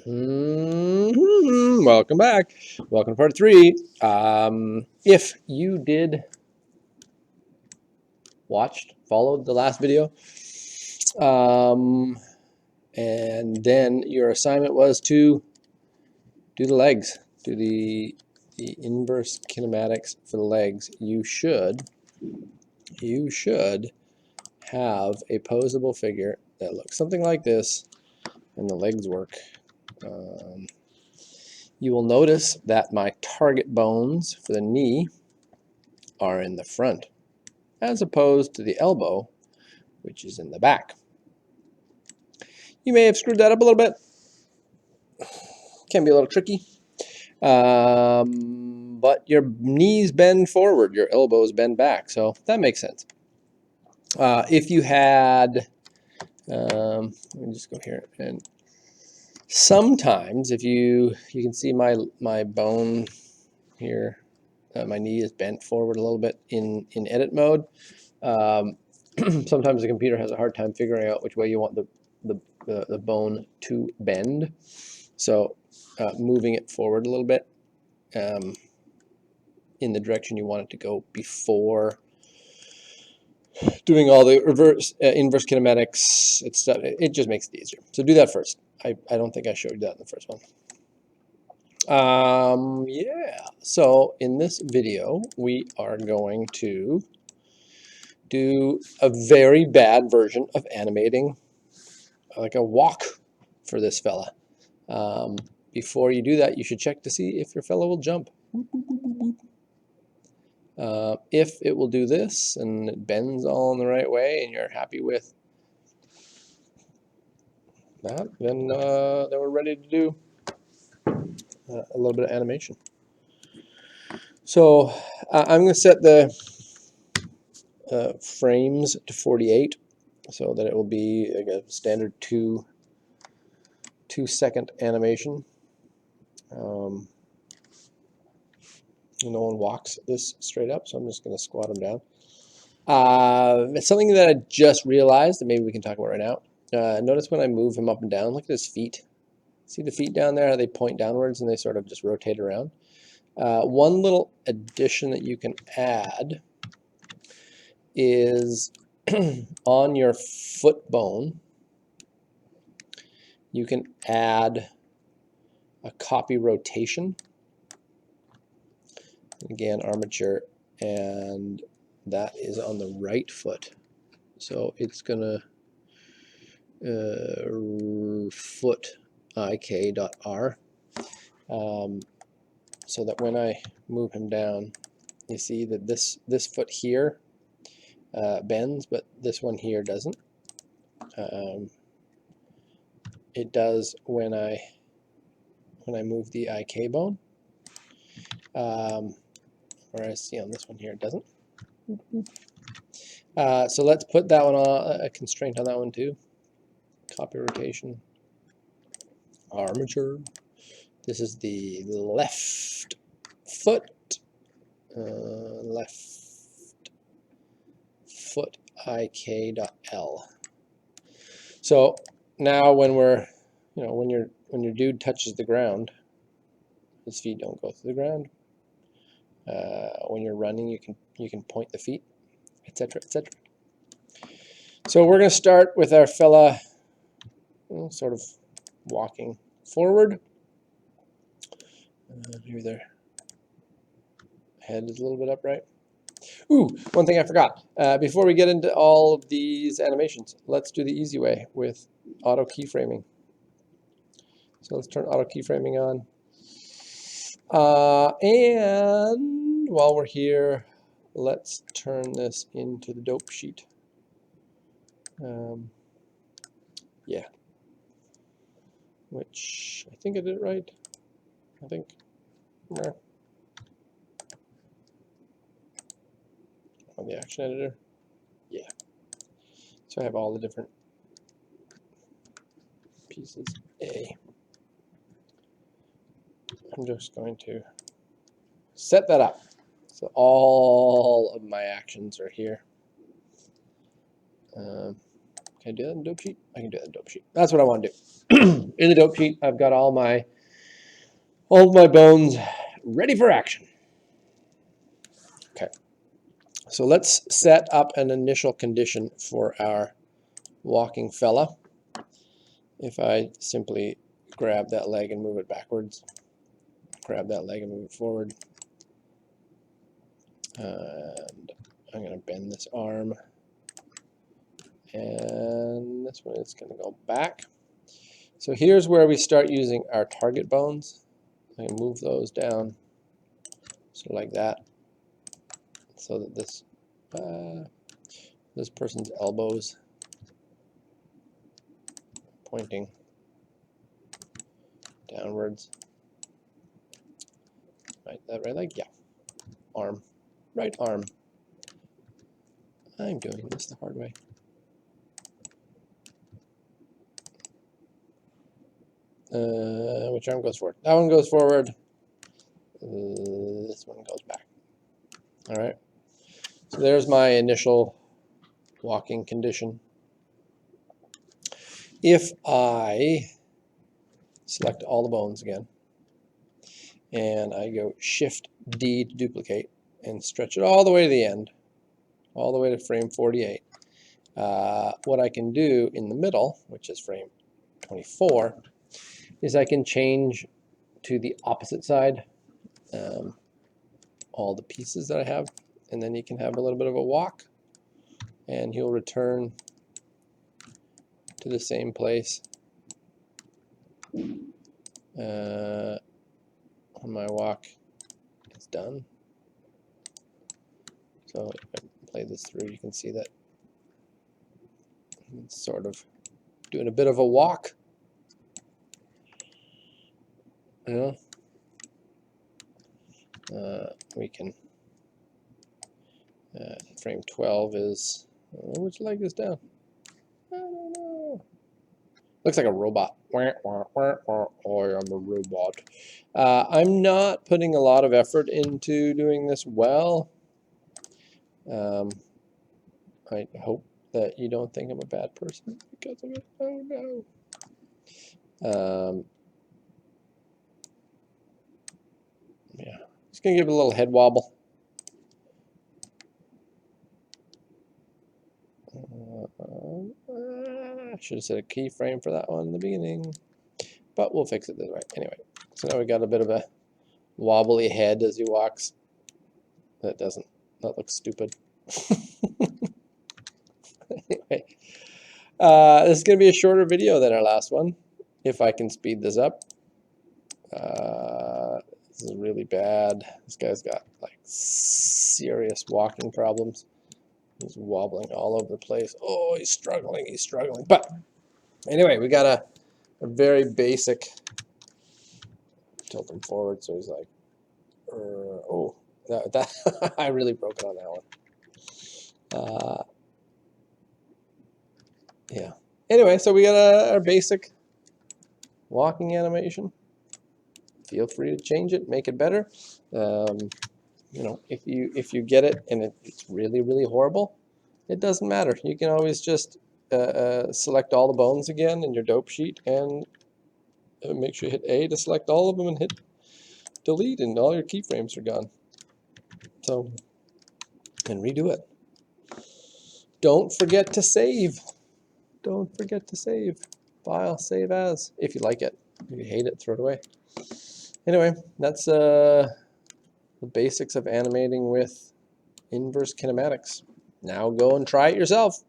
Welcome back. Welcome to part 3. If you did followed the last video, and then your assignment was to do the legs, do the inverse kinematics for the legs, you should have a posable figure that looks something like this, and the legs work. You will notice that my target bones for the knee are in the front, as opposed to the elbow, which is in the back. You may have screwed that up a little bit. Can be a little tricky. But your knees bend forward, your elbows bend back, so that makes sense. If you had, let me just go here, and sometimes if you can see my bone here, my knee is bent forward a little bit in edit mode. Sometimes the computer has a hard time figuring out which way you want the bone to bend. So moving it forward a little bit in the direction you want it to go before doing all the inverse kinematics, it just makes it easier. So do that first. I don't think I showed you that in the first one. Yeah, so in this video, we are going to do a very bad version of animating like a walk for this fella. Before you do that, you should check to see if your fella will jump. If it will do this and it bends all in the right way and you're happy with that, then we're ready to do a little bit of animation. So I'm going to set the frames to 48 so that it will be like a standard 2-second animation. No one walks this straight up, so I'm just going to squat them down. It's something that I just realized that maybe we can talk about right now. Notice when I move him up and down, look at his feet. See the feet down there, how they point downwards and they sort of just rotate around? One little addition that you can add is on your foot bone, you can add a copy rotation. Again, armature, and that is on the right foot. So it's gonna foot ik.r, so that when I move him down, you see that this foot here bends, but this one here doesn't. It does when I move the ik bone. Whereas see on this one here it doesn't. So let's put that one on a constraint on that one too. Copy rotation, armature. This is the left foot, ik.l. So now when when your dude touches the ground, his feet don't go through the ground. When you're running, you can point the feet, etc., etc. So we're going to start with our fella sort of walking forward. Maybe their head is a little bit upright. Ooh, one thing I forgot. Before we get into all of these animations, let's do the easy way with auto keyframing. So let's turn auto keyframing on. And while we're here, let's turn this into the dope sheet. Yeah, which I think I did it right. I think. Yeah. On the action editor. Yeah. So I have all the different pieces. I'm just going to set that up. So all of my actions are here. Okay, Can I do that in dope sheet? I can do that in dope sheet. That's what I want to do. In the dope sheet, I've got all my bones ready for action. Okay. So let's set up an initial condition for our walking fella. If I simply grab that leg and move it backwards, grab that leg and move it forward, and I'm going to bend this arm, and this one is going to go back. So here's where we start using our target bones. I can move those down, sort of like that, so that this person's elbows pointing downwards. Right, that right leg, yeah. Arm, right arm. I'm doing this the hard way. Which arm goes forward? That one goes forward. This one goes back. All right. So there's my initial walking condition. If I select all the bones again, and I go Shift D to duplicate and stretch it all the way to the end, all the way to frame 48, what I can do in the middle, which is frame 24, is I can change to the opposite side all the pieces that I have, and then you can have a little bit of a walk, and he'll return to the same place when my walk is done. So if I play this through, you can see that it's sort of doing a bit of a walk. You know, we can frame 12 is which leg is down? I don't know. Looks like a robot. I am a robot. I'm not putting a lot of effort into doing this well. I hope that you don't think I'm a bad person because of it. Oh no. Yeah, just gonna give it a little head wobble. I should have set a keyframe for that one in the beginning, but we'll fix it this way. Anyway, so now we got a bit of a wobbly head as he walks. That looks stupid. Anyway, this is going to be a shorter video than our last one, if I can speed this up. This is really bad. This guy's got like serious walking problems. He's wobbling all over the place. Oh, he's struggling. But anyway, we got a very basic tilt him forward. So he's like, oh, that I really broke it on that one. Yeah. Anyway, so we got our basic walking animation. Feel free to change it, make it better. You know, if you get it and it's really, really horrible, it doesn't matter. You can always just select all the bones again in your dope sheet and make sure you hit A to select all of them and hit delete, and all your keyframes are gone. So, and redo it. Don't forget to save. Don't forget to save. File, save as, if you like it. If you hate it, throw it away. Anyway, that's the basics of animating with inverse kinematics. Now go and try it yourself.